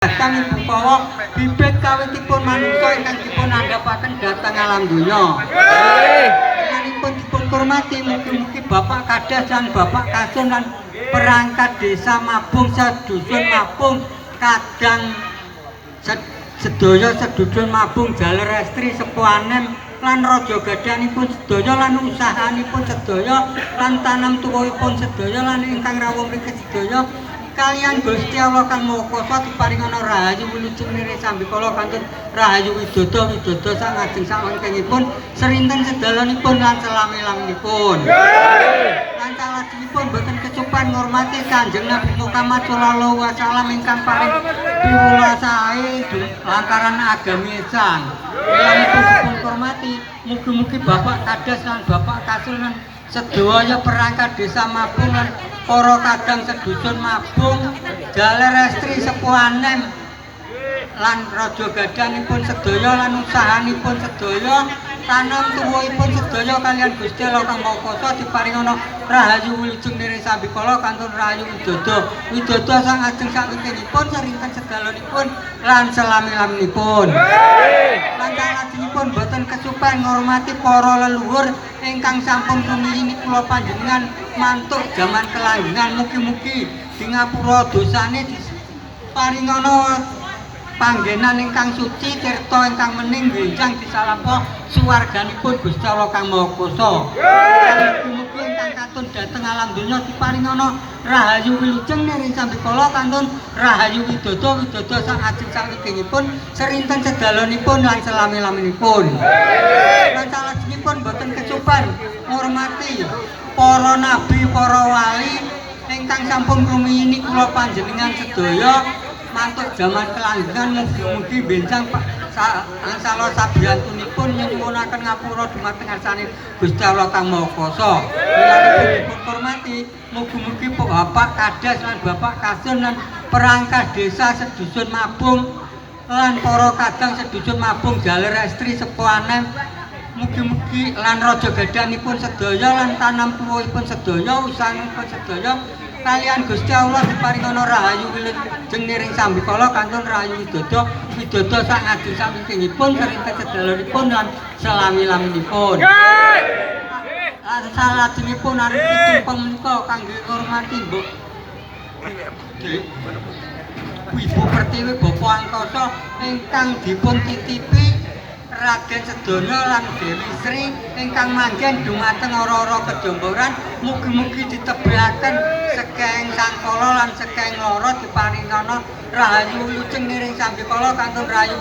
Datang ibu bawa bibit kawitipun manungsa ingkang dipun andhapaken dhateng alam donya. Menipun dipun hormati mugi-mugi Bapak Kades lan Bapak Kasun lan perangkat desa Mabung sedusun Mabung kadang sedaya sedusun Mabung Jaler Estri Sepuanem lan raja gadhanipun sedaya lan usahanipun sedaya lan tanam tuwuhipun sedaya lan ingkang rawuh mriki sedaya kalian Gusti Allah Kang Maha Kuwasa diparingana rahayu wilujeng nire sambikala kantun rahayu widodo sang ajeng sakwengkingipun serinten sedalanipun lan selami-laminipun. Lan salajengipun boten kecupan ngurmati Kanjeng Nabi Muhammad sallallahu alaihi wasallam ingkang paring piwulasane lantaran agami Islam. Melanipun dipun hormati mugi-mugi Bapak Kades lan Bapak Kasul lan sedaya perangkat desa Mabung lan para kadang sedusun Mabung Jaler Estri Sepuanem lan raja gadhanipun sedaya lan usahanipun sedaya tanam tuwuhipun sedaya kalian Gusti Allah Kang Maha Kuwasa diparingana rahayu wilujeng nire sambikala kantun rahayu widodo sang ajeng sakwingkingipun serinten sedalanipun lan selami-laminipun. Lan salajengipun boten kesupen ngormati para leluhur ingkang sampun rumiyin kula panjenengan mantuk jaman kelanggengan mugi-mugi di ngapura dosane diparingana panggenan ingkang suci tirta ingkang mening benjang disalampa suwarganipun Gusti Allah Kang Maha Kuwasa. Mugi-mugi ingkang katun dhateng alam donya diparingana rahayu wilujeng nire sambikala kantun rahayu widodo sang ajeng sakwingkingipun serinten sedalanipun lan selami-laminipun. Lan salajengipun boten kecupan ngurmati para nabi para wali ingkang sampun rumiyini kula panjenengan sedaya mantuk jaman kelanggengan mugi-mugi benjang angsala sabiyantunipun nyuwunaken ngapura dumateng ngarsane Gusti Allah Kang Maha Kuwasa. Menawi dipun hormati mugi-mugi Bapak Kades lan Bapak Kasun lan perangkat desa sedusun Mabung lan para kadang sedusun Mabung Jaler Estri Sepuanem mugi-mugi lan raja gadhanipun sedaya lan tanam tuwuhipun sedaya usahanipun sedaya kalian Gusti Allah diparingana rahayu wilujeng niring sambikala kantun rahayu widodo sang ajeng sakwingkingipun serinten sedalanipun lan selami-laminipun. Salajengipun arupi tumpeng menika kangge ngurmati Mbok Ibu Pertiwi Bapa Angkasa ingkang dipun titipi Raden Sedana lan Dewi Sri ingkang manggen dumateng ora-ora Kedambaran mugi-mugi ditebraken sekeng sangkala lan sekeng lara diparingana rahayu wilujeng niring sambikala kantun rahayu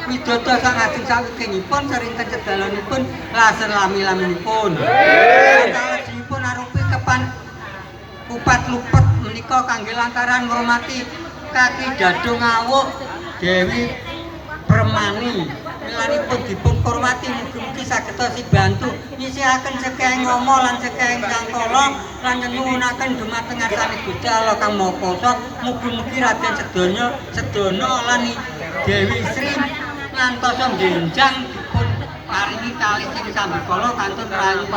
widodo sang ajeng sakwingkingipun serinten sedalanipun lan selami-laminipun. Salajengipun arupi kepan kupat lupet menika kangge lantaran ngurmati Kaki Dadung Awuk Dewi Permani. Melanipun dipun hormati mugi-mugi saged bantu nyisihaken sekeng ngoma lan sekeng sangkala lan nyuwunaken dumateng ngarsane Gusti Allah Kang Maha Kuwasa mugi-mugi Raden Sedana lan Dewi Sri ngantos benjang dipun paringi kalih sing sambikala kantun rahayu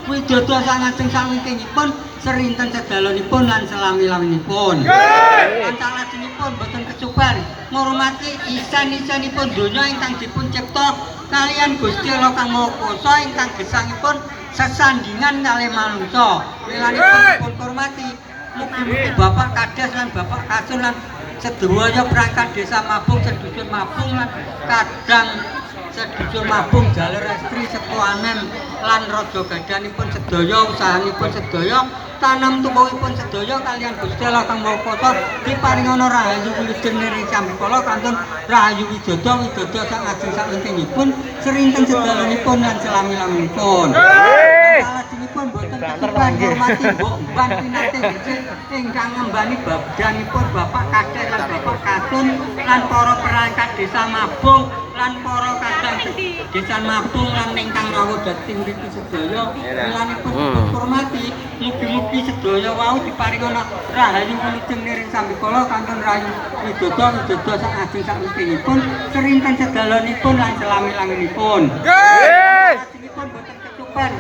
widodo sang ajeng sakwingkingipun serinten sedalanipun lan selami-laminipun. Lan salajengipun boten kecupan ngurmati isan-isanipun donya ingkang dipun cipta kalian Gusti Allah Kang Maha Kuwasa ingkang gesangipun sesandingan kalih manungsa. Melanipun dipun hormati mugi-mugi Bapak Kades lan Bapak Kasun lan sedaya perangkat desa Mabung sedusun Mabung lan kadang sedusun Mabung Jaler Estri Sepuanem lan raja gadhanipun sedaya usahanipun sedaya tanam tuwuhipun sedaya kalian Gusti Allah Kang Maha Kuwasa diparingana rahayu wilujeng niring sambikala kantun rahayu widodo sang ajeng sakwingkingipun serinten sedalanipun lan selami-laminipun. Salajengipun boten kecupan ngurmati Mbok Ban Pinate ingkang ngembani badanipun Bapak Kades lan Bapak Kasun lan para perangkat desa Mabung lan para kadang desa Mabung lan ingkang rawuh dhateng mriki sedaya melanipun hormati mugi-mugi sedaya wau diparingana rahayu wilujeng niring sambikala kantun rahayu widodo sang ajeng sakwingkingipun serinten sedalanipun lan selami-laminipun. Salajengipun boten kecupan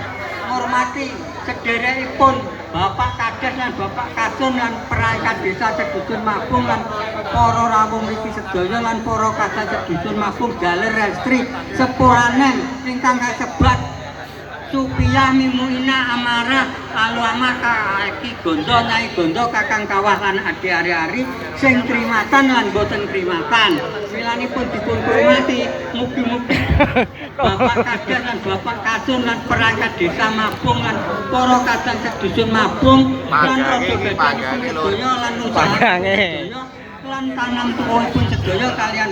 ngurmati sedherekipun Bapak Kades lan Bapak Kasun lan perangkat desa sedusun Mabung lan para rawuh mriki sedaya lan para kadang sedusun Mabung daler restri sepuranen ingkang kasebat Supiyah Mimuina Amara Alwama Kaki Gondo Nyai Gondo Kakang Kawah lan Adi Ari-ari sing trimatan lan boten trimatan. Milanipun dipun hormati mugi-mugi Bapak Kades lan Bapak Kasun lan perangkat desa Mabung lan para kadang sedusun Mabung lan rada gadanipun sedaya lan usaha sedaya lan tanam tuwuhipun sedaya kalian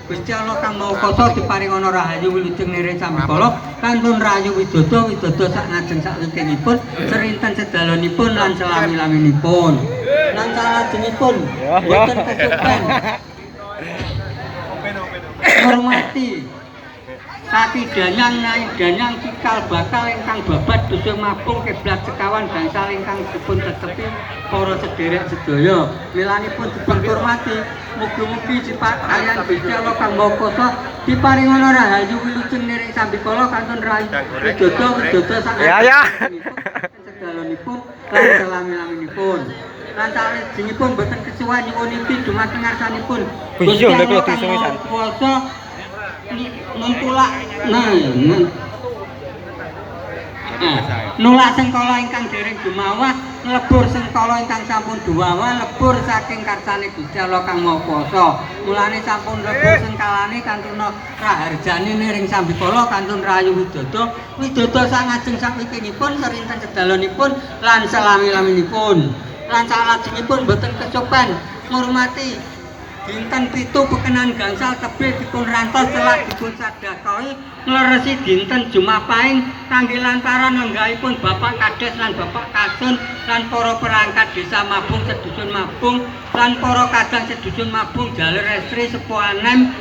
Gusti Allah kang maha kuwasa diparingono rahayu wilujeng niring sambikala kantun rahayu widodo sak ngajeng sak wikinipun serinten sedalonipun lan selami-laminipun lan salajengipun boten kesupen hormati Kaki Danyang Nyai Danyang Cikal Bakal ingkang babat Dusun Mabung kiblat sekawan gangsal ingkang dipun tetepi para sederek sedaya milanipun dipun hormati mugi-mugi sipat kalian Gusti Allah kang maha kuwasa diparingono rahayu wilujeng niring sambikala kantun rahayu widodo sak sedalonipun lan selami-laminipun lan salajengipun boten kesuwen nyuwun inti dumateng ngarsanipun Gusti Allah kang maha kuwasa nulak sengkala ingkang dereng dumawah lebur sengkala ingkang sampun dumawa lebur saking karsane Gusti Allah kang maha kuwasa mulane sampun lebur sengkalane kantuna raharjane niring sambikala kantun rahayu widodo sak ngajeng sak wikinipun serinten sedalonipun lan selami-laminipun lan salajengipun boten kecopen ngurmati dinten 7 pekenan gangsal tebih dipun rantos celak dipun sadakahi ngleresi dinten Jumapahing kangge lantaran lenggahipun Bapak Kades lan Bapak Kasun lan para perangkat desa Mabung sedusun Mabung lan para kadang sedusun Mabung jaler estri sepuanem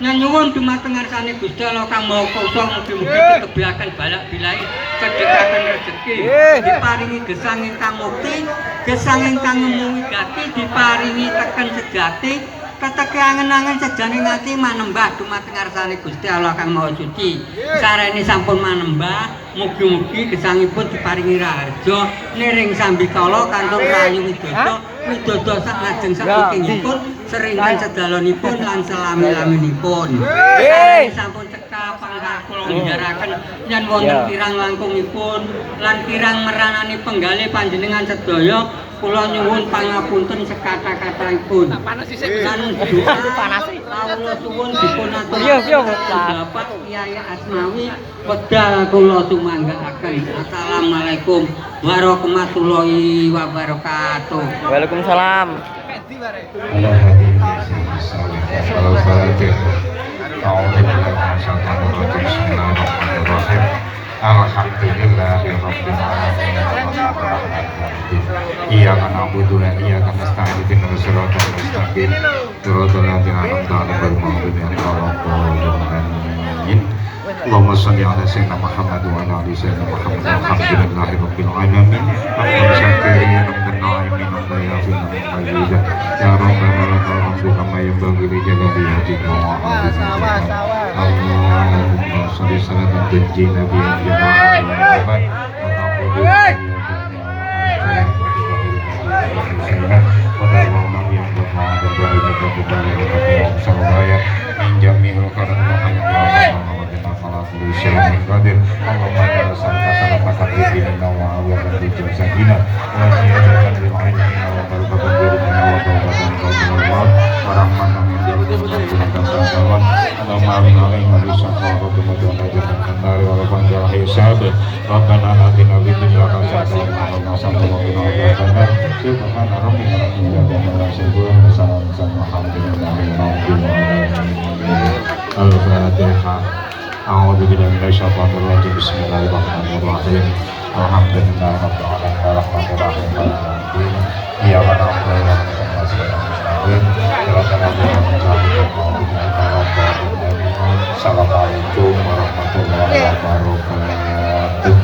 nyuwun dumateng ngarsane Gusti Allah kang maha kuwasa mugi-mugi ditebihaken balak bilai sedekaken rezeki diparingi gesang ingkang mukti gesang ingkang ngumigati diparingi teken sejati keteke angen-angen sejane ngati manembah dumateng ngarsane Gusti Allah kang maha suci sarene sampun manembah mugi-mugi gesangipun diparingi raharja niring sambikala kantun rahayu widodo sak ngajeng sak wikinipun serinten sedalonipun lan selami-laminipun sampun cekap pangkal kula njaraken yen wonten kirang langkungipun lan kirang meranani penggalih panjenengan sedaya kula nyuwun pangapunten sekata-kataipun lan doa kawula suwun dipun aturaken Bapak Kyai Asmawi wedal kula sumanggaaken. Assalamualaikum warahmatullahi wabarakatuh. Waalaikumsalam. Alhamdulillahirabbil alamin. Iyyaka na'budu wa iyyaka nasta'in ihdinas siratal mustaqim. Siratal ladzina an'amta 'alaihim ghairil maghdubi 'alaihim waladdallin. Allahumma shalli 'ala sayyidina Muhammad wa 'ala ali sayyidina Muhammad. Alhamdulillahirabbil alamin. Hamdan syakirin hamdan na'imin hamdan yafin hamdan majidan. Ya Rabbana lakal hamdu kama yanbaghi li jalali wajhika wa 'azimi. Allahumma shalli salatan tunjina biha jami'al Muhammad wa na'udzu Rabbana atina fid dunya hasanah wa qina adzaban nar. Subhana rabbika rabbil izzati amma yasifun wa salamun Al-Fatihah. A'udzu billahi minasyaitonir rajim. Bismillahirrahmanirrahim. Alhamdulillahirabbil alamin arrahmanir rahim maliki yaumiddin. Iyyaka na'budu wa iyyaka nasta'in. Siratal ladzina an'amta 'alaihim. Assalamualaikum warahmatullahi wabarakatuh.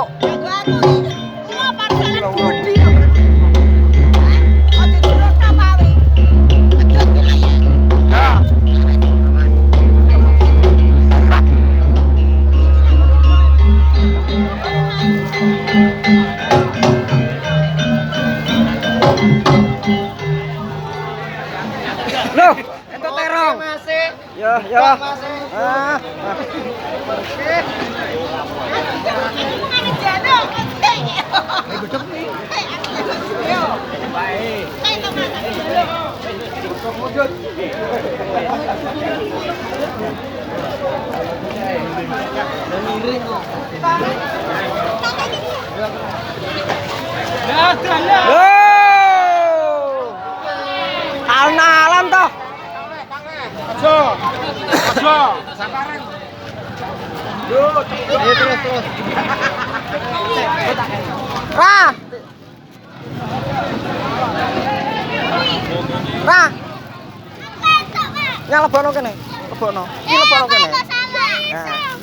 Cuk. Loh, itu terong. Ya, ya. Ah. Alon-alon toh. Terus. Ra. Ra. Yang lebono kene. Lebono. Iki lebono kene. Nah.